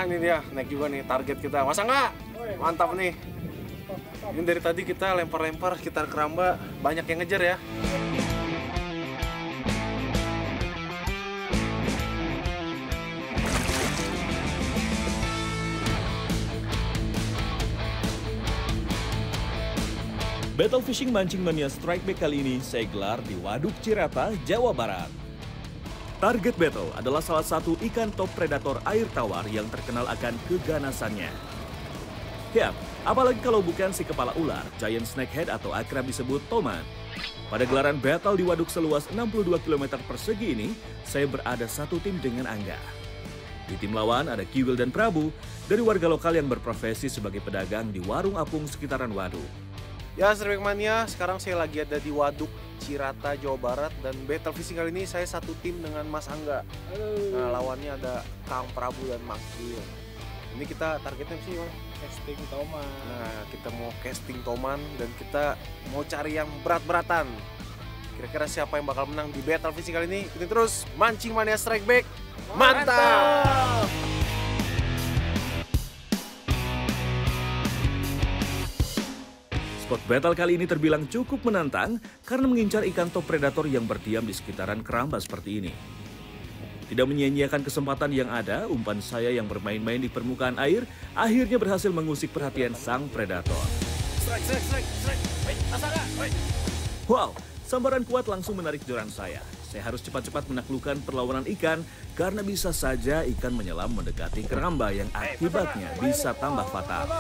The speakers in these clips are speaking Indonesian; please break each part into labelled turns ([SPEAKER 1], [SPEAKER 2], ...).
[SPEAKER 1] Ini dia, naik juga nih target kita. Masa nggak? Mantap nih. Ini dari tadi kita lempar-lempar sekitar keramba, banyak yang ngejar ya.
[SPEAKER 2] Battle Fishing Mancing Mania Strike Back kali ini saya gelar di Waduk Cirata, Jawa Barat. Target battle adalah salah satu ikan top predator air tawar yang terkenal akan keganasannya. Yap, apalagi kalau bukan si kepala ular, giant snakehead atau akrab disebut toman. Pada gelaran battle di waduk seluas 62 km persegi ini, saya berada satu tim dengan Angga. Di tim lawan ada Kiwil dan Prabu dari warga lokal yang berprofesi sebagai pedagang di warung apung sekitaran waduk.
[SPEAKER 1] Ya, Strike Mania, sekarang saya lagi ada di Waduk Cirata, Jawa Barat. Dan battle fishing kali ini saya satu tim dengan Mas Angga. Nah, lawannya ada Kang Prabu dan Makil. Ini kita targetnya sih, Bang?
[SPEAKER 3] Casting toman.
[SPEAKER 1] Nah, kita mau casting toman dan kita mau cari yang berat-beratan. Kira-kira siapa yang bakal menang di battle fishing kali ini? Ikutin terus Mancing Mania Strike Back. Mantap!
[SPEAKER 2] Spot battle kali ini terbilang cukup menantang karena mengincar ikan top predator yang berdiam di sekitaran keramba seperti ini. Tidak menyia-nyiakan kesempatan yang ada, umpan saya yang bermain-main di permukaan air akhirnya berhasil mengusik perhatian sang predator. Wow, sambaran kuat langsung menarik joran saya. Saya harus cepat-cepat menaklukkan perlawanan ikan karena bisa saja ikan menyelam mendekati keramba yang akibatnya bisa tambah fatal.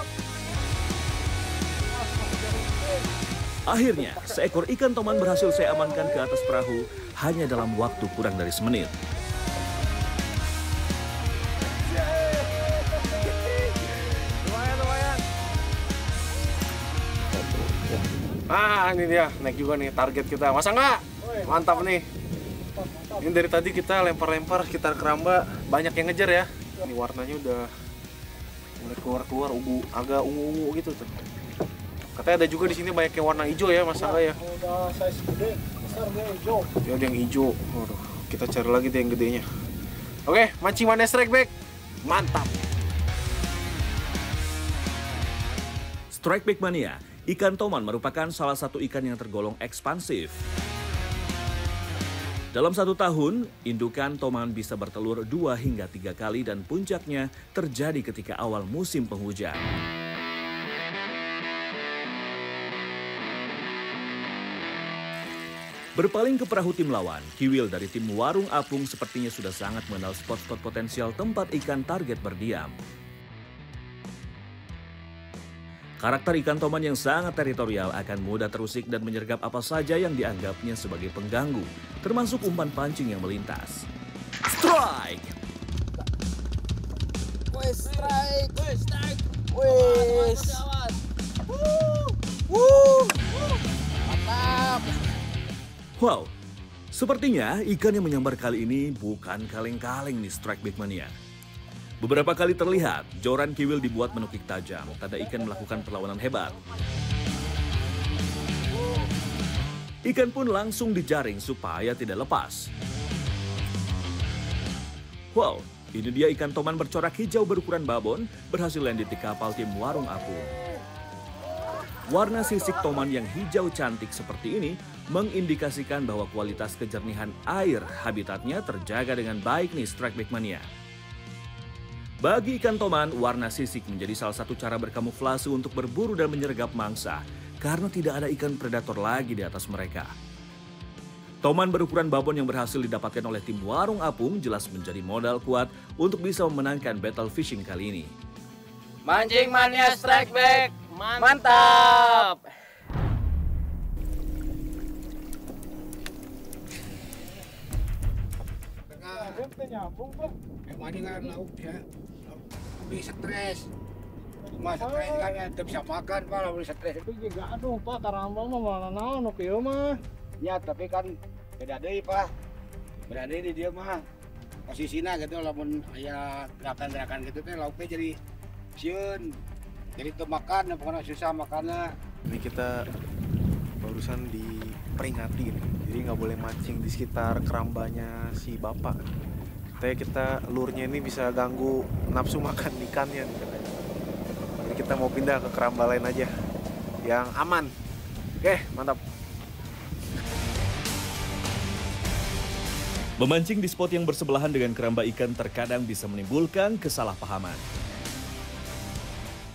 [SPEAKER 2] Akhirnya, seekor ikan toman berhasil saya amankan ke atas perahu hanya dalam waktu kurang dari semenit.
[SPEAKER 1] Ini dia, naik juga nih target kita. Masa nggak? Mantap nih. Ini dari tadi kita lempar-lempar sekitar keramba, banyak yang ngejar ya. Ini warnanya udah mulai keluar-keluar, agak ungu-ungu gitu tuh. Katanya ada juga di sini banyak yang warna hijau ya, Mas Angga ya.
[SPEAKER 3] Udah size gede, besar dia hijau.
[SPEAKER 1] Ya, ada yang hijau. Waduh, kita cari lagi deh yang gedenya. Oke, Mancing Mania Strike Back. Mantap.
[SPEAKER 2] Strike Back Mania, ikan toman merupakan salah satu ikan yang tergolong ekspansif. Dalam satu tahun, indukan toman bisa bertelur 2 hingga 3 kali dan puncaknya terjadi ketika awal musim penghujan. Berpaling ke perahu tim lawan, Kiwil dari tim warung apung sepertinya sudah sangat mengenal spot-spot potensial tempat ikan target berdiam. Karakter ikan toman yang sangat teritorial akan mudah terusik dan menyergap apa saja yang dianggapnya sebagai pengganggu, termasuk umpan pancing yang melintas. Strike!
[SPEAKER 3] Wes strike! Wes strike! Wes! Mantap!
[SPEAKER 2] Wow, sepertinya ikan yang menyambar kali ini bukan kaleng-kaleng nih Strike Back Mania. Beberapa kali terlihat joran Kiwil dibuat menukik tajam, tanda ikan melakukan perlawanan hebat. Ikan pun langsung dijaring supaya tidak lepas. Wow, ini dia ikan toman bercorak hijau berukuran babon berhasil landed di kapal tim warung apung. Warna sisik toman yang hijau cantik seperti ini mengindikasikan bahwa kualitas kejernihan air habitatnya terjaga dengan baik nih Strike Back Mania. Bagi ikan toman, warna sisik menjadi salah satu cara berkamuflase untuk berburu dan menyergap mangsa karena tidak ada ikan predator lagi di atas mereka. Toman berukuran babon yang berhasil didapatkan oleh tim warung apung jelas menjadi modal kuat untuk bisa memenangkan battle fishing kali ini.
[SPEAKER 4] Mancing Mania Strike Back. Mantap!
[SPEAKER 3] Nyambung, Pak.
[SPEAKER 5] Mancing kan lauk ya, lebih stres. Mas stres kan tidak bisa makan, Pak, lebih stres.
[SPEAKER 3] Tapi juga aduh, Pak, karambang mah mana naon oke mah.
[SPEAKER 5] Ya, tapi kan beda deui, Pak. Beda deui di dia mah. Posisinya gitu, lamun aya gerakan-gerakan gitu teh lauknya jadi sieun. Jadi tuh makan, pokoknya susah makannya.
[SPEAKER 1] Ini kita barusan diperingati nih. Jadi nggak boleh mancing di sekitar kerambanya si bapak. Katanya kita lurnya ini bisa ganggu nafsu makan ikannya. Jadi kita mau pindah ke keramba lain aja yang aman. Oke, mantap.
[SPEAKER 2] Memancing di spot yang bersebelahan dengan keramba ikan terkadang bisa menimbulkan kesalahpahaman.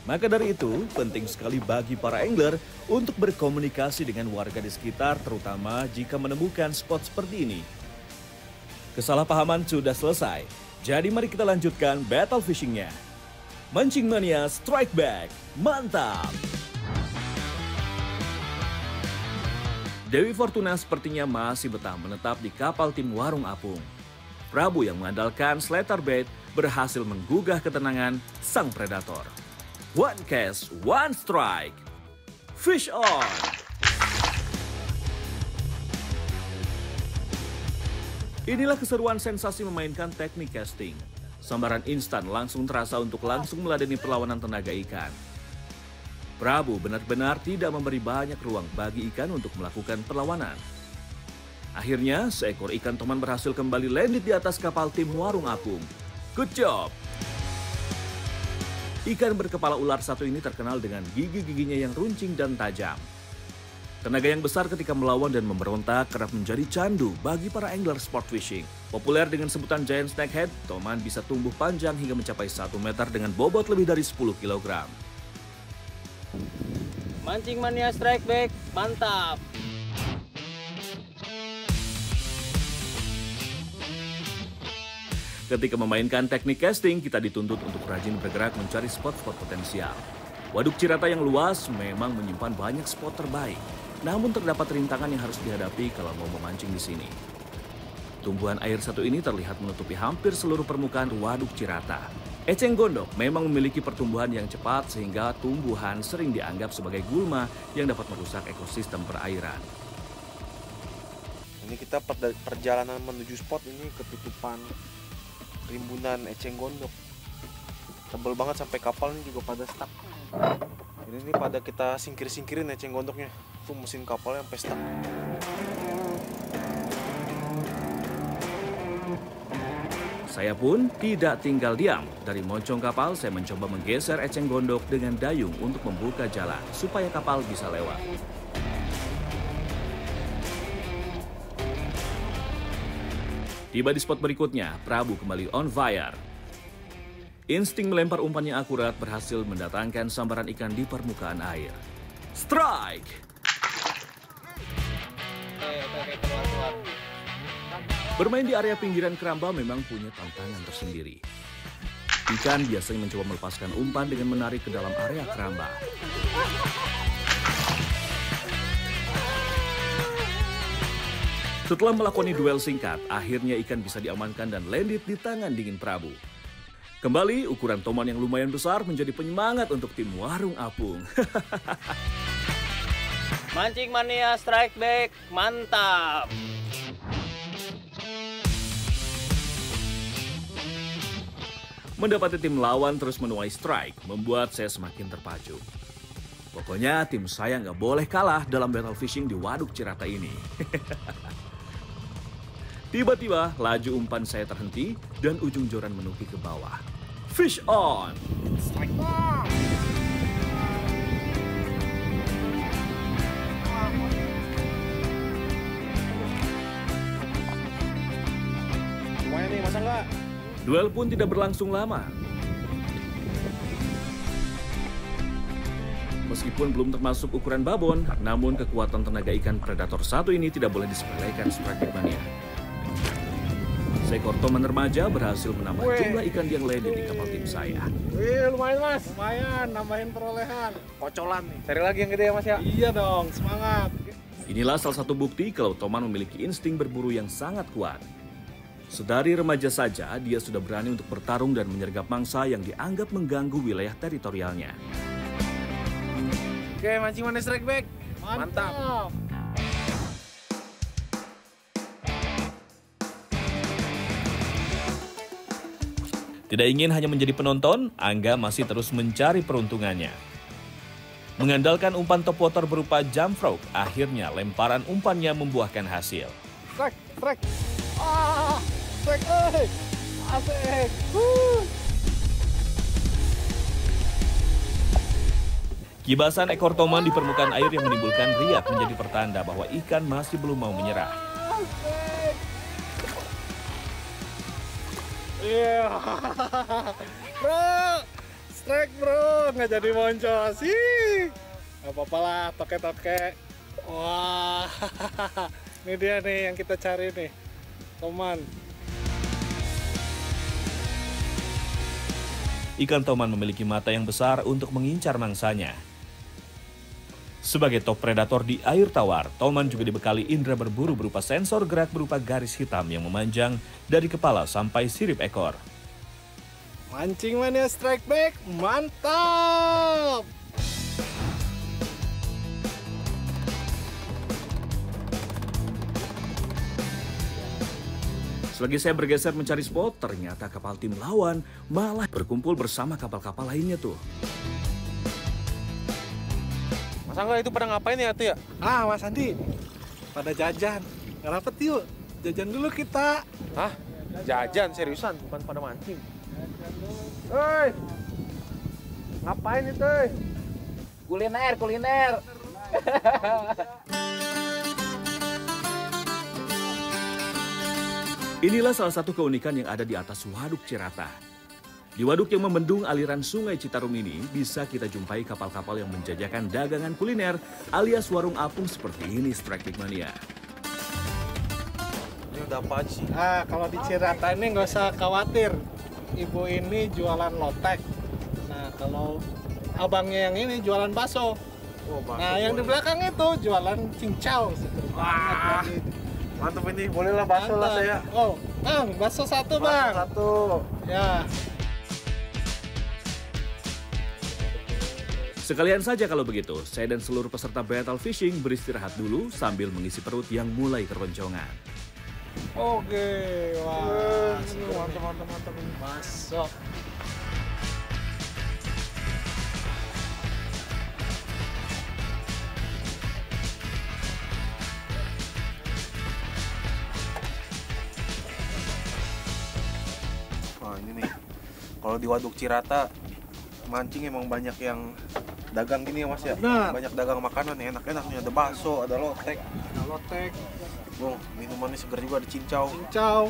[SPEAKER 2] Maka dari itu, penting sekali bagi para angler untuk berkomunikasi dengan warga di sekitar, terutama jika menemukan spot seperti ini. Kesalahpahaman sudah selesai, jadi mari kita lanjutkan battle fishingnya. Mancing Mania Strike Back, mantap! Dewi Fortuna sepertinya masih betah menetap di kapal tim Warung Apung. Prabu yang mengandalkan slater bait berhasil menggugah ketenangan sang predator. One cast, one strike. Fish on! Inilah keseruan sensasi memainkan teknik casting. Sambaran instan langsung terasa untuk langsung meladeni perlawanan tenaga ikan. Prabu benar-benar tidak memberi banyak ruang bagi ikan untuk melakukan perlawanan. Akhirnya, seekor ikan toman berhasil kembali landed di atas kapal tim Warung Apung. Good job! Ikan berkepala ular satu ini terkenal dengan gigi-giginya yang runcing dan tajam. Tenaga yang besar ketika melawan dan memberontak kerap menjadi candu bagi para angler sport fishing. Populer dengan sebutan giant snakehead, toman bisa tumbuh panjang hingga mencapai 1 meter dengan bobot lebih dari 10 kg.
[SPEAKER 4] Mancing Mania Strike Back, mantap!
[SPEAKER 2] Ketika memainkan teknik casting, kita dituntut untuk rajin bergerak mencari spot-spot potensial. Waduk Cirata yang luas memang menyimpan banyak spot terbaik, namun terdapat rintangan yang harus dihadapi kalau mau memancing di sini. Tumbuhan air satu ini terlihat menutupi hampir seluruh permukaan Waduk Cirata. Eceng gondok memang memiliki pertumbuhan yang cepat sehingga tumbuhan sering dianggap sebagai gulma yang dapat merusak ekosistem perairan.
[SPEAKER 1] Ini kita perjalanan menuju spot ini ketutupan rimbunan eceng gondok. Tebel banget sampai kapal ini juga pada stuck. Ini pada kita singkir-singkirin eceng gondoknya. Tuh mesin kapalnya sampai stuck.
[SPEAKER 2] Saya pun tidak tinggal diam. Dari moncong kapal, saya mencoba menggeser eceng gondok dengan dayung untuk membuka jalan supaya kapal bisa lewat. Tiba di spot berikutnya, Prabu kembali on fire. Insting melempar umpan yang akurat berhasil mendatangkan sambaran ikan di permukaan air. Strike! Bermain di area pinggiran keramba memang punya tantangan tersendiri. Ikan biasanya mencoba melepaskan umpan dengan menarik ke dalam area keramba. Setelah melakoni duel singkat, akhirnya ikan bisa diamankan dan landed di tangan dingin Prabu. Kembali, ukuran toman yang lumayan besar menjadi penyemangat untuk tim Warung Apung.
[SPEAKER 4] Mancing Mania Strike Back, mantap!
[SPEAKER 2] Mendapati tim lawan terus menuai strike, membuat saya semakin terpacu. Pokoknya tim saya nggak boleh kalah dalam battle fishing di Waduk Cirata ini. Tiba-tiba laju umpan saya terhenti dan ujung joran menukik ke bawah. Fish on!
[SPEAKER 1] Strike! Lumayan nih, masa nggak?
[SPEAKER 2] Duel pun tidak berlangsung lama. Meskipun belum termasuk ukuran babon, namun kekuatan tenaga ikan predator satu ini tidak boleh disepelekan Strike Mania. Seekor toman remaja berhasil menambah jumlah ikan yang landed di kapal tim saya.
[SPEAKER 1] Wih, lumayan mas. Lumayan, nambahin perolehan. Kocolan nih. Cari lagi yang gede ya mas ya? Iya dong, semangat.
[SPEAKER 2] Inilah salah satu bukti kalau toman memiliki insting berburu yang sangat kuat. Sedari remaja saja, dia sudah berani untuk bertarung dan menyergap mangsa yang dianggap mengganggu wilayah teritorialnya.
[SPEAKER 1] Oke, Mancing Mania Strike Back. Mantap.
[SPEAKER 2] Tidak ingin hanya menjadi penonton, Angga masih terus mencari peruntungannya. Mengandalkan umpan top water berupa jump frog, akhirnya lemparan umpannya membuahkan hasil.
[SPEAKER 1] Strike. Strike, Asik.
[SPEAKER 2] Kibasan ekor toman di permukaan air yang menimbulkan riak menjadi pertanda bahwa ikan masih belum mau menyerah.
[SPEAKER 1] Iya. Bro, strike bro, nggak jadi muncul sih. Gak apa-apa lah, toke-toke. Wah, ini dia nih yang kita cari nih, toman.
[SPEAKER 2] Ikan toman memiliki mata yang besar untuk mengincar mangsanya. Sebagai top predator di air tawar, toman juga dibekali indera berburu berupa sensor gerak berupa garis hitam yang memanjang dari kepala sampai sirip ekor.
[SPEAKER 1] Mancing mania strike back, mantap!
[SPEAKER 2] Selagi saya bergeser mencari spot, ternyata kapal tim lawan malah berkumpul bersama kapal-kapal lainnya tuh.
[SPEAKER 1] Mas Angga itu pada ngapain ya tuh ya? Ah Mas Andi, pada jajan. Ngerapet yuk, jajan dulu kita. Hah? Jajan? Seriusan? Bukan pada mancing? Hei! Ngapain itu?
[SPEAKER 4] Kuliner.
[SPEAKER 2] Inilah salah satu keunikan yang ada di atas Waduk Cirata. Di waduk yang membendung aliran sungai Citarum ini, bisa kita jumpai kapal-kapal yang menjajakan dagangan kuliner alias warung apung seperti ini, Strike Big Mania.
[SPEAKER 1] Ini udah apa sih?
[SPEAKER 6] Ah, kalau di Cirata ini nggak usah khawatir. Ibu ini jualan lotek. Nah, kalau abangnya yang ini jualan bakso.
[SPEAKER 1] Oh, bakso
[SPEAKER 6] Nah, yang di
[SPEAKER 1] boleh.
[SPEAKER 6] belakang itu jualan cincau.
[SPEAKER 1] Wah, mantap ini. Boleh lah bakso lah saya.
[SPEAKER 6] Oh, Bang, bakso satu,
[SPEAKER 1] Bakso
[SPEAKER 6] Bang.
[SPEAKER 1] satu.
[SPEAKER 6] Ya.
[SPEAKER 2] Sekalian saja kalau begitu, saya dan seluruh peserta battle fishing beristirahat dulu sambil mengisi perut yang mulai keroncongan.
[SPEAKER 6] Oke, wah.
[SPEAKER 1] Mantap.
[SPEAKER 6] Masuk.
[SPEAKER 1] Wah ini nih, kalau di Waduk Cirata mancing emang banyak yang dagang gini ya Mas ya.
[SPEAKER 6] Benar.
[SPEAKER 1] Banyak dagang makanan yang enak-enak nih, ada bakso, ada lotek.
[SPEAKER 6] Nah, lotek,
[SPEAKER 1] Oh, minumannya seger juga, ada cincau.
[SPEAKER 6] cincau.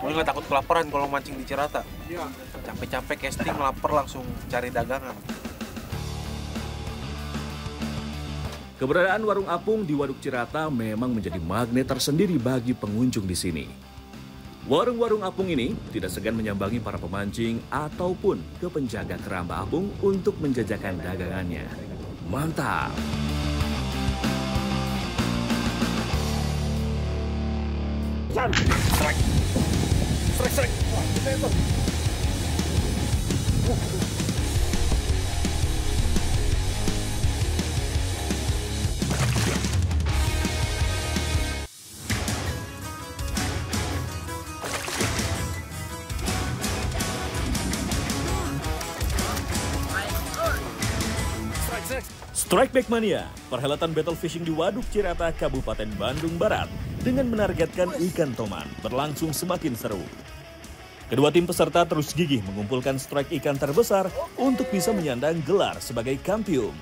[SPEAKER 1] Lu nggak takut kelaparan kalau mancing di Cirata?
[SPEAKER 6] Iya.
[SPEAKER 1] Capek-capek casting, lapar langsung cari dagangan.
[SPEAKER 2] Keberadaan warung apung di Waduk Cirata memang menjadi magnet tersendiri bagi pengunjung di sini. Warung-warung apung ini tidak segan menyambangi para pemancing ataupun ke penjaga keramba apung untuk menjajakan dagangannya. Mantap!
[SPEAKER 1] Strike. Wah, kita itu.
[SPEAKER 2] Strike Back Mania, perhelatan battle fishing di Waduk Cirata, Kabupaten Bandung Barat, dengan menargetkan ikan toman berlangsung semakin seru. Kedua tim peserta terus gigih mengumpulkan strike ikan terbesar untuk bisa menyandang gelar sebagai kampiun.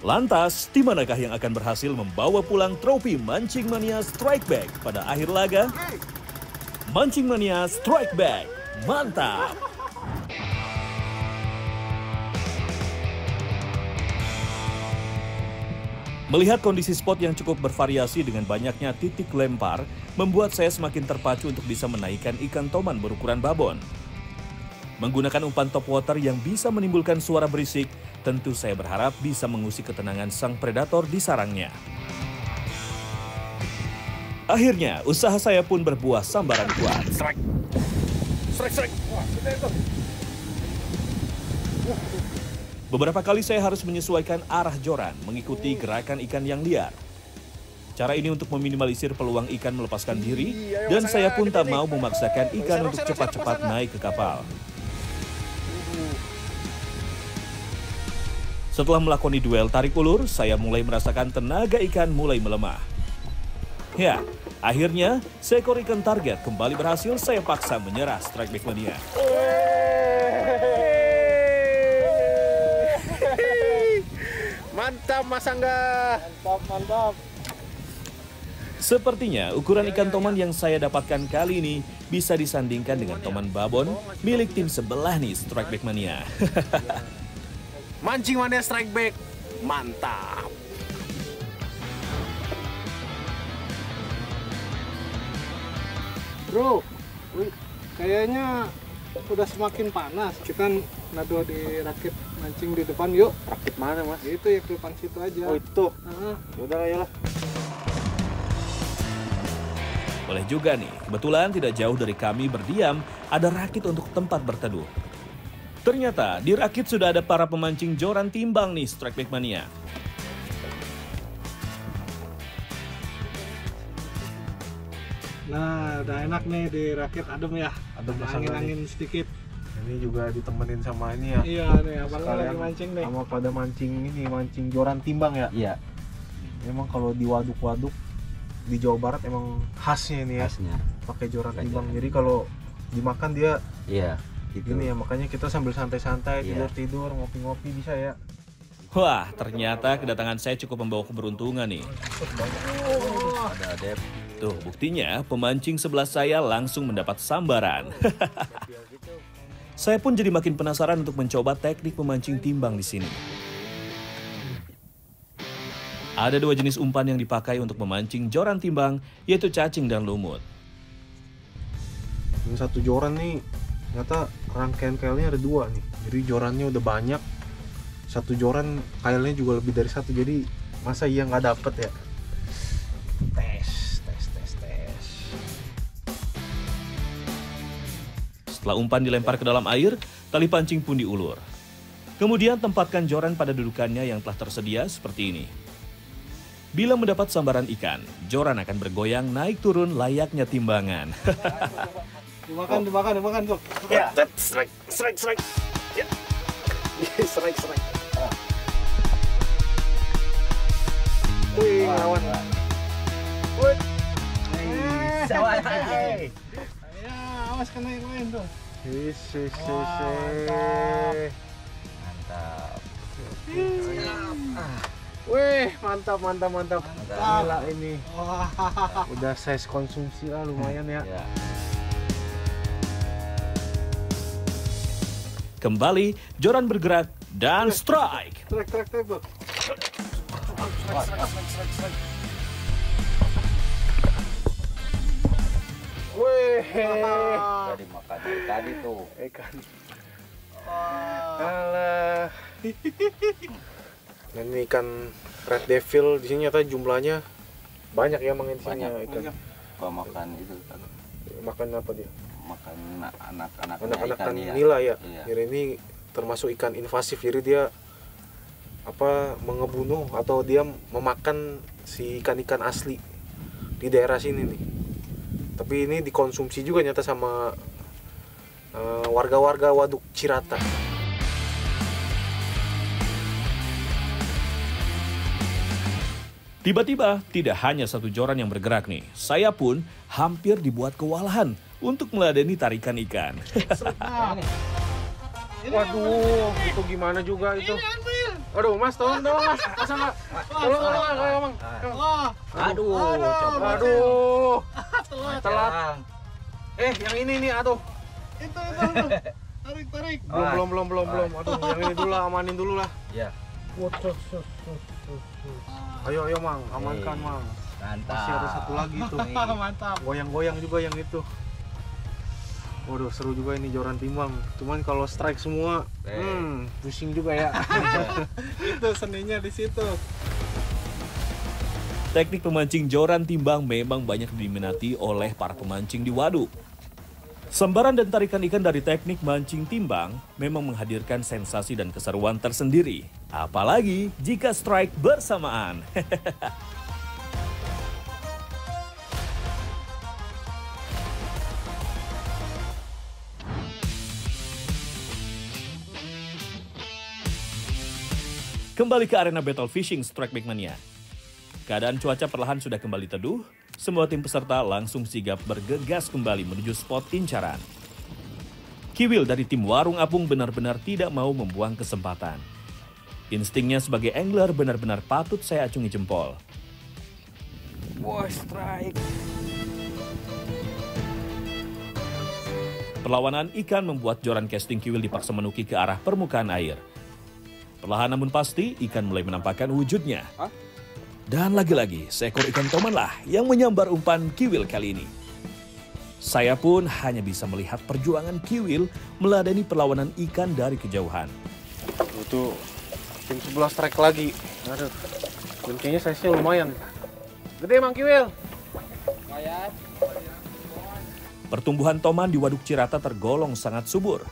[SPEAKER 2] Lantas, tim manakah yang akan berhasil membawa pulang trofi Mancing Mania Strike Back pada akhir laga? Mancing Mania Strike Back, mantap! Melihat kondisi spot yang cukup bervariasi dengan banyaknya titik lempar, membuat saya semakin terpacu untuk bisa menaikkan ikan toman berukuran babon. Menggunakan umpan top water yang bisa menimbulkan suara berisik, tentu saya berharap bisa mengusik ketenangan sang predator di sarangnya. Akhirnya, usaha saya pun berbuah sambaran kuat.
[SPEAKER 1] Strike. Wah, kita itu.
[SPEAKER 2] Beberapa kali saya harus menyesuaikan arah joran mengikuti gerakan ikan yang liar. Cara ini untuk meminimalisir peluang ikan melepaskan diri, dan saya pun tak mau memaksakan ikan untuk cepat-cepat naik ke kapal. Setelah melakoni duel tarik ulur, saya mulai merasakan tenaga ikan mulai melemah. Ya, Akhirnya, seekor ikan target kembali berhasil saya paksa menyerah Strike Back Mania.
[SPEAKER 1] Mantap Mas Angga.
[SPEAKER 6] Mantap, mantap.
[SPEAKER 2] Sepertinya ukuran ikan toman yang saya dapatkan kali ini bisa disandingkan dengan toman babon milik tim sebelah nih Strike Back Mania.
[SPEAKER 1] Mancing mania Strike Back. Mantap.
[SPEAKER 6] Bro, kayaknya udah semakin panas. Kita nado di rakit mancing di depan yuk.
[SPEAKER 1] Rakit mana Mas?
[SPEAKER 6] Itu ya ke depan situ aja.
[SPEAKER 1] Oh itu.
[SPEAKER 6] Heeh.
[SPEAKER 1] Yaudah lah, yalah.
[SPEAKER 2] Boleh juga nih, kebetulan tidak jauh dari kami berdiam, ada rakit untuk tempat berteduh. Ternyata di rakit sudah ada para pemancing joran timbang nih Strike Back Mania.
[SPEAKER 6] Nah, udah enak nih di rakit adem ya.
[SPEAKER 1] Adem
[SPEAKER 6] Ada
[SPEAKER 1] banget
[SPEAKER 6] angin-angin sedikit.
[SPEAKER 1] Ini juga ditemenin sama ini ya.
[SPEAKER 6] Iya nih, abangnya lagi mancing nih.
[SPEAKER 1] Sama pada mancing ini, mancing joran timbang ya.
[SPEAKER 3] Iya,
[SPEAKER 1] Emang kalau di waduk-waduk di Jawa Barat emang khasnya ini ya.
[SPEAKER 3] khasnya.
[SPEAKER 1] Pakai joran
[SPEAKER 3] Pakai
[SPEAKER 1] timbang.
[SPEAKER 3] joran.
[SPEAKER 1] Jadi kalau dimakan dia
[SPEAKER 3] Iya, gitu.
[SPEAKER 1] gini ya, makanya kita sambil santai-santai,
[SPEAKER 3] Iya.
[SPEAKER 1] tidur-tidur, ngopi-ngopi bisa ya.
[SPEAKER 2] Wah, ternyata kedatangan saya cukup membawa keberuntungan nih.
[SPEAKER 3] Ada Dep.
[SPEAKER 2] Tuh, buktinya pemancing sebelah saya langsung mendapat sambaran. Saya pun jadi makin penasaran untuk mencoba teknik memancing timbang di sini. Ada dua jenis umpan yang dipakai untuk memancing joran timbang, yaitu cacing dan lumut.
[SPEAKER 1] Ini satu joran nih, ternyata rangkaian kailnya ada dua nih. Jadi jorannya udah banyak. Satu joran kailnya juga lebih dari satu. Jadi masa iya nggak dapet ya? Tes.
[SPEAKER 2] Setelah umpan dilempar ke dalam air, tali pancing pun diulur. Kemudian tempatkan joran pada dudukannya yang telah tersedia seperti ini. Bila mendapat sambaran ikan, joran akan bergoyang naik turun layaknya timbangan.
[SPEAKER 6] Dimakan tuh.
[SPEAKER 1] Ya, strike. Ya. strike. Wih, lawan. Wih.
[SPEAKER 6] Ya, awas kena yang lain tuh.
[SPEAKER 3] Mantap.
[SPEAKER 1] Wih, mantap. Gila ini.
[SPEAKER 6] Wah.
[SPEAKER 1] Udah size konsumsi lah lumayan ya.
[SPEAKER 3] Ya.
[SPEAKER 2] Kembali, joran bergerak dan strike.
[SPEAKER 6] Trek, Bro.
[SPEAKER 1] Wih.
[SPEAKER 3] Udah dimakan dari tadi tuh.
[SPEAKER 1] Ikan. Alah. Dan ini ikan red devil di sini nyata jumlahnya banyak ya Mang, di sini ya, ikan.
[SPEAKER 3] Gua makan itu kan.
[SPEAKER 1] Makan apa dia?
[SPEAKER 3] Makan anak-anak
[SPEAKER 1] Anak-anak
[SPEAKER 3] ikan
[SPEAKER 1] nila ya.
[SPEAKER 3] Iya.
[SPEAKER 1] Jadi ini termasuk ikan invasif, jadi dia mengebunuh atau dia memakan si ikan-ikan asli di daerah sini nih. Tapi ini dikonsumsi juga nyata sama warga-warga Waduk Cirata.
[SPEAKER 2] Tiba-tiba, tidak hanya satu joran yang bergerak nih. Saya pun hampir dibuat kewalahan untuk meladeni tarikan ikan.
[SPEAKER 1] Waduh, itu gimana juga itu? Aduh, Mas, tolong Mas. Masa nggak? Tolong Mang.
[SPEAKER 3] Aduh.
[SPEAKER 1] Telat. Yang ini nih, aduh.
[SPEAKER 6] Itu. Tarik.
[SPEAKER 1] Belum. Aduh, yang ini dulu lah, amanin dulu lah.
[SPEAKER 3] Ya.
[SPEAKER 1] Ayo Mang, amankan Mang.
[SPEAKER 3] Mantap.
[SPEAKER 1] Masih ada satu lagi tuh.
[SPEAKER 6] Mantap.
[SPEAKER 1] Goyang-goyang juga yang itu. Waduh, seru juga ini joran timbang. Cuman kalau strike semua, pusing juga ya.
[SPEAKER 6] Itu seninya di situ.
[SPEAKER 2] Teknik memancing joran timbang memang banyak diminati oleh para pemancing di waduk. Sambaran dan tarikan ikan dari teknik mancing timbang memang menghadirkan sensasi dan keseruan tersendiri. Apalagi jika strike bersamaan. Kembali ke arena battle fishing Strike Back Mania. Keadaan cuaca perlahan sudah kembali teduh, semua tim peserta langsung sigap bergegas kembali menuju spot incaran. Kiwil dari tim Warung Apung benar-benar tidak mau membuang kesempatan. Instingnya sebagai angler benar-benar patut saya acungi jempol.
[SPEAKER 4] Wah, strike.
[SPEAKER 2] Perlawanan ikan membuat joran casting Kiwil dipaksa menuki ke arah permukaan air. Perlahan namun pasti, ikan mulai menampakkan wujudnya. Dan lagi-lagi, seekor ikan toman lah yang menyambar umpan Kiwil kali ini. Saya pun hanya bisa melihat perjuangan Kiwil meladeni perlawanan ikan dari kejauhan.
[SPEAKER 1] Tuh, tim sebelah strike lagi. Aduh, dan kayaknya size-nya lumayan. Gede Mang Kiwil.
[SPEAKER 4] Lumayan.
[SPEAKER 2] Pertumbuhan toman di Waduk Cirata tergolong sangat subur.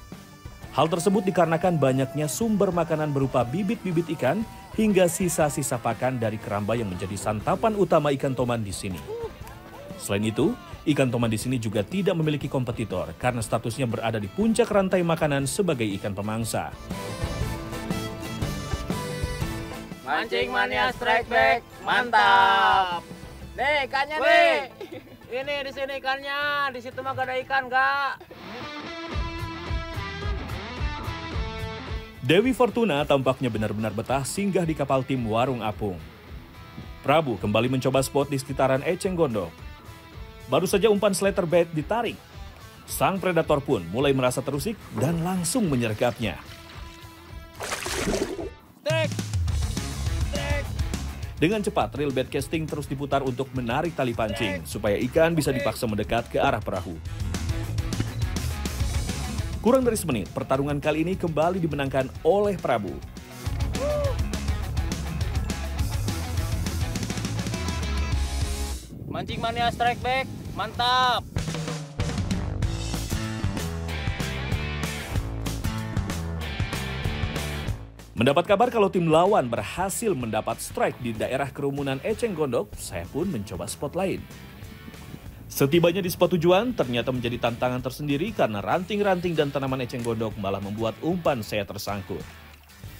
[SPEAKER 2] Hal tersebut dikarenakan banyaknya sumber makanan berupa bibit-bibit ikan hingga sisa-sisa pakan dari keramba yang menjadi santapan utama ikan toman di sini. Selain itu, ikan toman di sini juga tidak memiliki kompetitor karena statusnya berada di puncak rantai makanan sebagai ikan pemangsa.
[SPEAKER 4] Mancing mania strike back, mantap. Nih ikannya nih. Ini di sini ikannya, di situ mah gak ada ikan gak?
[SPEAKER 2] Dewi Fortuna tampaknya benar-benar betah singgah di kapal tim Warung Apung. Prabu kembali mencoba spot di sekitaran Eceng Gondok. Baru saja umpan slatterbait ditarik. Sang predator pun mulai merasa terusik dan langsung menyergapnya. Dengan cepat, reel bait casting terus diputar untuk menarik tali pancing supaya ikan bisa dipaksa mendekat ke arah perahu. Kurang dari semenit, pertarungan kali ini kembali dimenangkan oleh Prabu.
[SPEAKER 4] Mancing mania strike back, mantap.
[SPEAKER 2] Mendapat kabar kalau tim lawan berhasil mendapat strike di daerah kerumunan Eceng Gondok, saya pun mencoba spot lain. Setibanya di spot tujuan, ternyata menjadi tantangan tersendiri karena ranting-ranting dan tanaman Eceng Gondok malah membuat umpan saya tersangkut.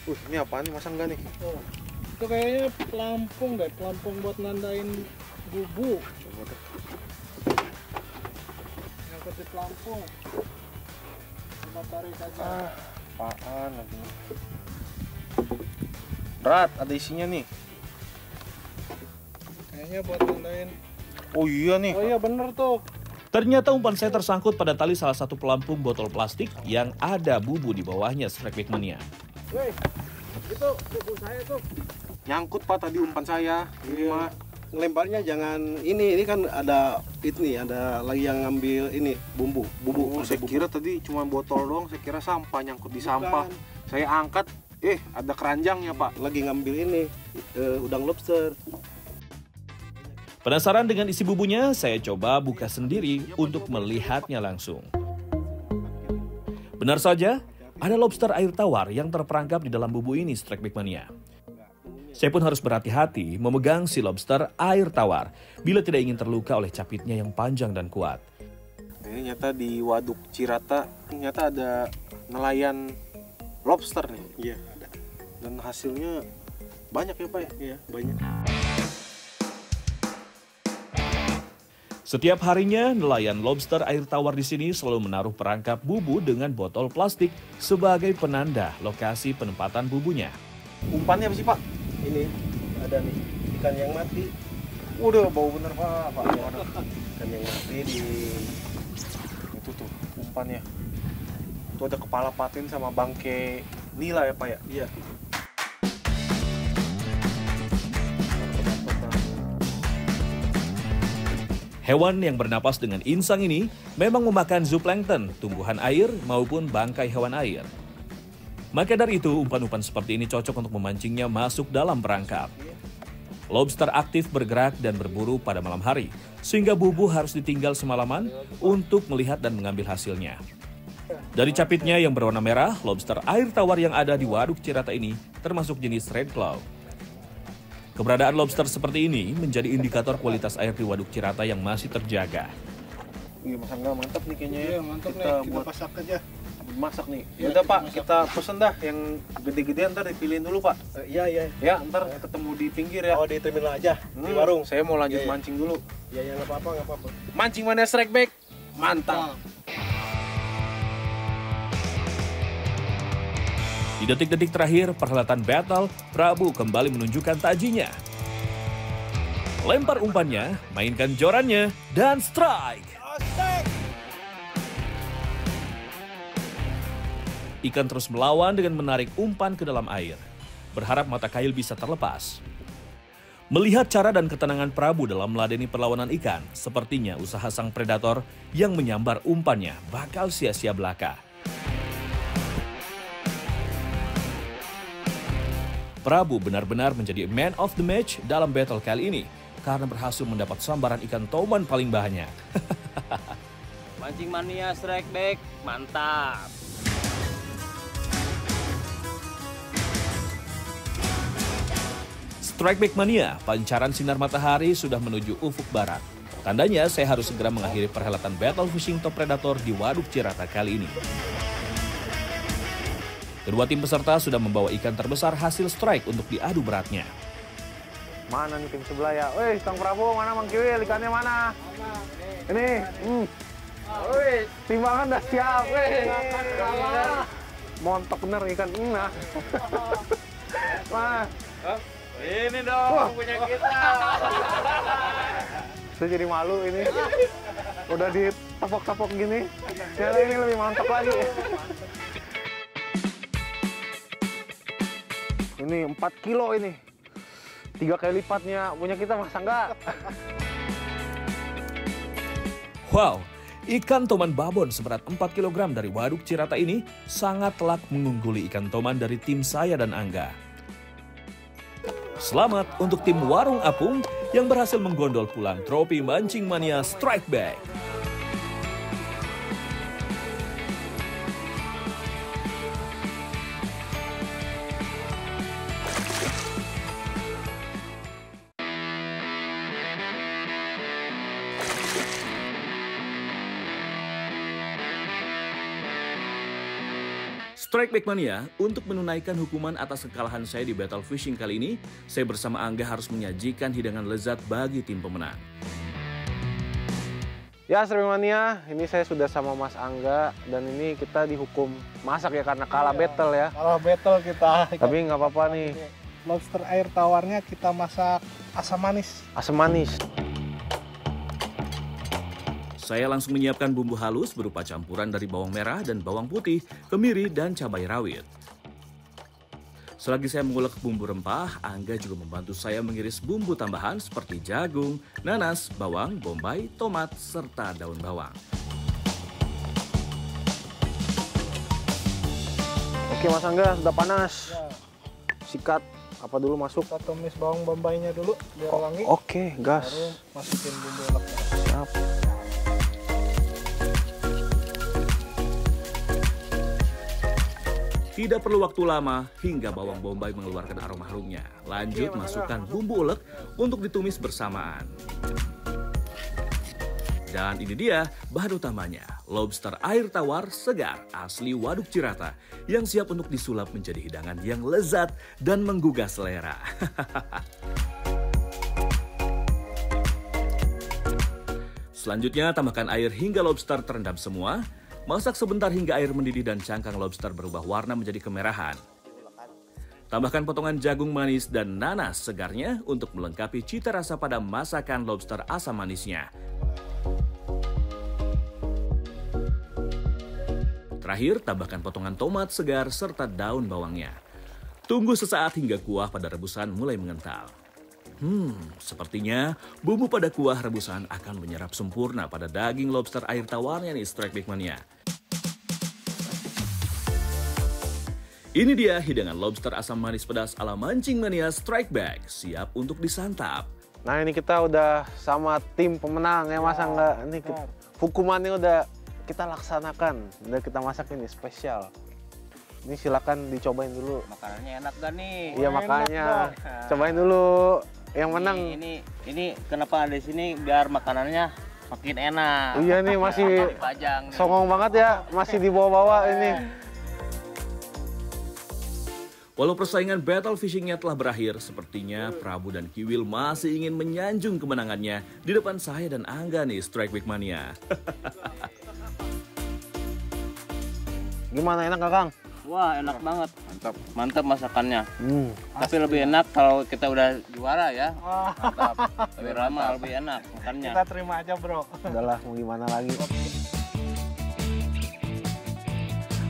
[SPEAKER 1] Ini apaan nih, masang nggak nih?
[SPEAKER 6] Oh, itu kayaknya pelampung deh, pelampung buat nandain bubu.
[SPEAKER 1] Coba deh.
[SPEAKER 6] Nyangkut di pelampung. Kita tarik aja.
[SPEAKER 1] Apaan lagi? Berat, ada isinya nih.
[SPEAKER 6] Kayaknya buat nandain.
[SPEAKER 1] Oh iya nih.
[SPEAKER 6] Oh iya bener tuh.
[SPEAKER 2] Ternyata umpan saya tersangkut pada tali salah satu pelampung botol plastik yang ada bubu di bawahnya Strike Mania.
[SPEAKER 6] Woi, itu bubu saya tuh.
[SPEAKER 1] Nyangkut Pak tadi umpan saya. Ini mah.
[SPEAKER 3] Lemparnya jangan ini kan ada ini ada lagi yang ngambil ini bumbu.
[SPEAKER 1] Oh, saya kira tadi cuma botol doang, saya kira sampah nyangkut di sampah. Saya angkat, ada keranjangnya Pak.
[SPEAKER 3] Lagi ngambil ini udang lobster.
[SPEAKER 2] Penasaran dengan isi bubunya, saya coba buka sendiri untuk melihatnya langsung. Benar saja, ada lobster air tawar yang terperangkap di dalam bubu ini, Strike Mania. Saya pun harus berhati-hati memegang si lobster air tawar bila tidak ingin terluka oleh capitnya yang panjang dan kuat.
[SPEAKER 1] Ini nyata di Waduk Cirata, ternyata ada nelayan lobster nih.
[SPEAKER 3] Iya, ada.
[SPEAKER 1] Dan hasilnya banyak ya Pak ya?
[SPEAKER 3] Iya, banyak.
[SPEAKER 2] Setiap harinya, nelayan lobster air tawar di sini selalu menaruh perangkap bubu dengan botol plastik sebagai penanda lokasi penempatan bubunya.
[SPEAKER 1] Umpannya apa sih Pak?
[SPEAKER 3] Ini ada nih ikan yang mati.
[SPEAKER 1] Udah bau bener Pak.
[SPEAKER 3] Ikan yang mati di
[SPEAKER 1] Itu tuh umpannya. Tuh ada kepala patin sama bangke nila ya Pak ya?
[SPEAKER 3] iya.
[SPEAKER 2] Hewan yang bernapas dengan insang ini memang memakan zooplankton, tumbuhan air maupun bangkai hewan air. Maka dari itu, umpan-umpan seperti ini cocok untuk memancingnya masuk dalam perangkap. Lobster aktif bergerak dan berburu pada malam hari, sehingga bubu harus ditinggal semalaman untuk melihat dan mengambil hasilnya. Dari capitnya yang berwarna merah, lobster air tawar yang ada di Waduk Cirata ini termasuk jenis red claw. Keberadaan lobster seperti ini menjadi indikator kualitas air di Waduk Cirata yang masih terjaga.
[SPEAKER 1] Iya Mas Angga, mantap nih kayaknya ya.
[SPEAKER 6] Iya mantap
[SPEAKER 1] kita
[SPEAKER 6] nih, kita
[SPEAKER 1] buat
[SPEAKER 6] pasak aja.
[SPEAKER 1] masak nih.
[SPEAKER 6] Iya,
[SPEAKER 1] Yaudah Pak,
[SPEAKER 6] masak.
[SPEAKER 1] kita pesen dah yang gede-gedean, ntar dipilihin dulu Pak.
[SPEAKER 3] Iya.
[SPEAKER 1] Ya, ntar ketemu di pinggir ya.
[SPEAKER 3] Oh, di terminal aja di warung.
[SPEAKER 1] Saya mau lanjut
[SPEAKER 3] Iya.
[SPEAKER 1] mancing dulu.
[SPEAKER 3] Ya yang nggak apa-apa.
[SPEAKER 1] Mancing Mania Strike Back, mantap.
[SPEAKER 2] Di detik-detik terakhir perhelatan battle, Prabu kembali menunjukkan tajinya. Lempar umpannya, mainkan jorannya, dan strike. Ikan terus melawan dengan menarik umpan ke dalam air. Berharap mata kail bisa terlepas. Melihat cara dan ketenangan Prabu dalam meladeni perlawanan ikan, sepertinya usaha sang predator yang menyambar umpannya bakal sia-sia belaka. Prabu benar-benar menjadi man of the match dalam battle kali ini karena berhasil mendapat sambaran ikan toman paling banyak.
[SPEAKER 4] Mancing Mania Strike Back, mantap.
[SPEAKER 2] Strike Back Mania, pancaran sinar matahari sudah menuju ufuk barat. Tandanya saya harus segera mengakhiri perhelatan Battle Fishing Top Predator di Waduk Cirata kali ini. Kedua tim peserta sudah membawa ikan terbesar hasil strike untuk diadu beratnya.
[SPEAKER 1] Mana nih tim sebelah ya? Woi, Kang Prabu, mana Mang Kiwil? Ikannya mana? Ini. Woi, timbangan udah siap. Montok bener ikan. Nah. Mana?
[SPEAKER 4] Ini dong punya kita.
[SPEAKER 1] Saya jadi malu ini. Udah ditepok-tepok gini. Yang ini lebih mantap lagi. Ini 4 kilo ini. 3 kali lipatnya punya kita, masa enggak?
[SPEAKER 2] Wow, ikan toman babon seberat 4 kg dari Waduk Cirata ini sangat telak mengungguli ikan toman dari tim saya dan Angga. Selamat untuk tim Warung Apung yang berhasil menggondol pulang trofi Mancing Mania Strike Back. Strike Back Mania, untuk menunaikan hukuman atas kekalahan saya di Battle Fishing kali ini, saya bersama Angga harus menyajikan hidangan lezat bagi tim pemenang.
[SPEAKER 1] Ya, Strike Mania, ini saya sudah sama Mas Angga dan ini kita dihukum masak ya karena kalah battle ya.
[SPEAKER 6] Kalah battle kita.
[SPEAKER 1] Tapi nggak apa-apa nih.
[SPEAKER 6] Lobster air tawarnya kita masak asam manis.
[SPEAKER 1] Asam manis.
[SPEAKER 2] Saya langsung menyiapkan bumbu halus berupa campuran dari bawang merah dan bawang putih, kemiri, dan cabai rawit. Selagi saya mengulek bumbu rempah, Angga juga membantu saya mengiris bumbu tambahan seperti jagung, nanas, bawang, bombay, tomat, serta daun bawang.
[SPEAKER 1] Oke Mas Angga, sudah panas. Sikat apa dulu masuk?
[SPEAKER 6] Kita tumis bawang bombaynya dulu biar wangi.
[SPEAKER 1] Oke, gas.
[SPEAKER 6] Baru masukin bumbu uleknya.
[SPEAKER 1] Siap.
[SPEAKER 2] Tidak perlu waktu lama hingga bawang bombay mengeluarkan aroma harumnya. Lanjut masukkan bumbu ulek untuk ditumis bersamaan. Dan ini dia bahan utamanya, lobster air tawar segar asli Waduk Cirata yang siap untuk disulap menjadi hidangan yang lezat dan menggugah selera. Selanjutnya tambahkan air hingga lobster terendam semua. Masak sebentar hingga air mendidih dan cangkang lobster berubah warna menjadi kemerahan. Tambahkan potongan jagung manis dan nanas segarnya untuk melengkapi cita rasa pada masakan lobster asam manisnya. Terakhir, tambahkan potongan tomat segar serta daun bawangnya. Tunggu sesaat hingga kuah pada rebusan mulai mengental. Sepertinya bumbu pada kuah rebusan akan menyerap sempurna pada daging lobster air tawarnya nih Strike Back Mania. Ini dia hidangan lobster asam manis pedas ala Mancing Mania Strike Back, siap untuk disantap.
[SPEAKER 1] Nah ini kita udah sama tim pemenang ya Mas Angga. Ini hukumannya udah kita laksanakan, udah kita masak ini spesial. Ini silakan dicobain dulu.
[SPEAKER 4] Makanannya enak gak nih?
[SPEAKER 1] Iya makanya, cobain dulu. Yang menang.
[SPEAKER 4] Ini kenapa ada di sini biar makanannya makin enak.
[SPEAKER 1] Iya nih masih
[SPEAKER 4] dipajang nih.
[SPEAKER 1] songong banget ya, masih dibawa-bawa ini.
[SPEAKER 2] Walau persaingan battle fishingnya telah berakhir, sepertinya Prabu dan Kiwil masih ingin menyanjung kemenangannya di depan saya dan Angga nih, Strike Back Mania.
[SPEAKER 1] Gimana, enak gak, Kang?
[SPEAKER 4] Wah, enak banget. Mantap masakannya. Tapi lebih enak kalau kita udah juara ya. Mantap. Lebih ramah, lebih enak makannya.
[SPEAKER 6] Kita terima aja, Bro.
[SPEAKER 1] Udahlah, mau gimana lagi.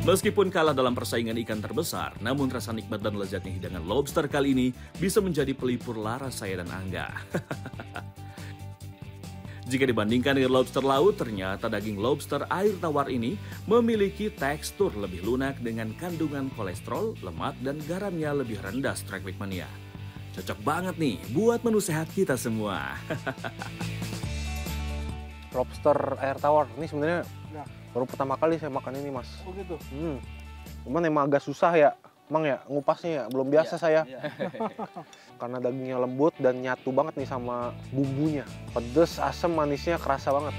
[SPEAKER 2] Meskipun kalah dalam persaingan ikan terbesar, namun rasa nikmat dan lezatnya hidangan lobster kali ini bisa menjadi pelipur lara saya dan Angga. Jika dibandingkan dengan lobster laut, ternyata daging lobster air tawar ini memiliki tekstur lebih lunak dengan kandungan kolesterol, lemak, dan garamnya lebih rendah, Strike Back Mania. Cocok banget nih buat menu sehat kita semua.
[SPEAKER 1] Lobster air tawar, ini sebenarnya baru pertama kali saya makan ini, Mas.
[SPEAKER 6] Oh gitu.
[SPEAKER 1] Cuman emang agak susah ya, Mang ya, ngupasnya ya. Belum biasa saya. Karena dagingnya lembut dan nyatu banget nih sama bumbunya. Pedes, asam, manisnya kerasa banget.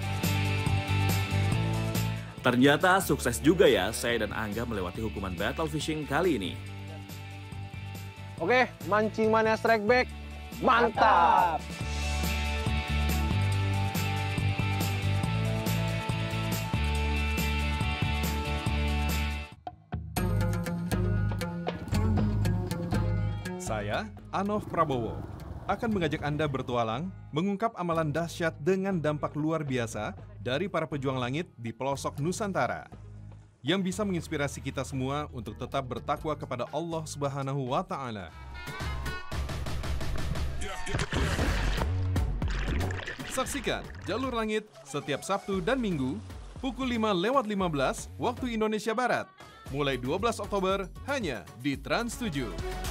[SPEAKER 2] Ternyata sukses juga ya saya dan Angga melewati hukuman battle fishing kali ini.
[SPEAKER 1] Oke, mancing mania Strike Back. Mantap!
[SPEAKER 7] Saya, Anov Prabowo, akan mengajak Anda bertualang, mengungkap amalan dahsyat dengan dampak luar biasa dari para pejuang langit di pelosok Nusantara, yang bisa menginspirasi kita semua untuk tetap bertakwa kepada Allah Subhanahu wa Ta'ala. Saksikan Jalur Langit setiap Sabtu dan Minggu, pukul 5:15 waktu Indonesia Barat, mulai 12 Oktober hanya di Trans 7.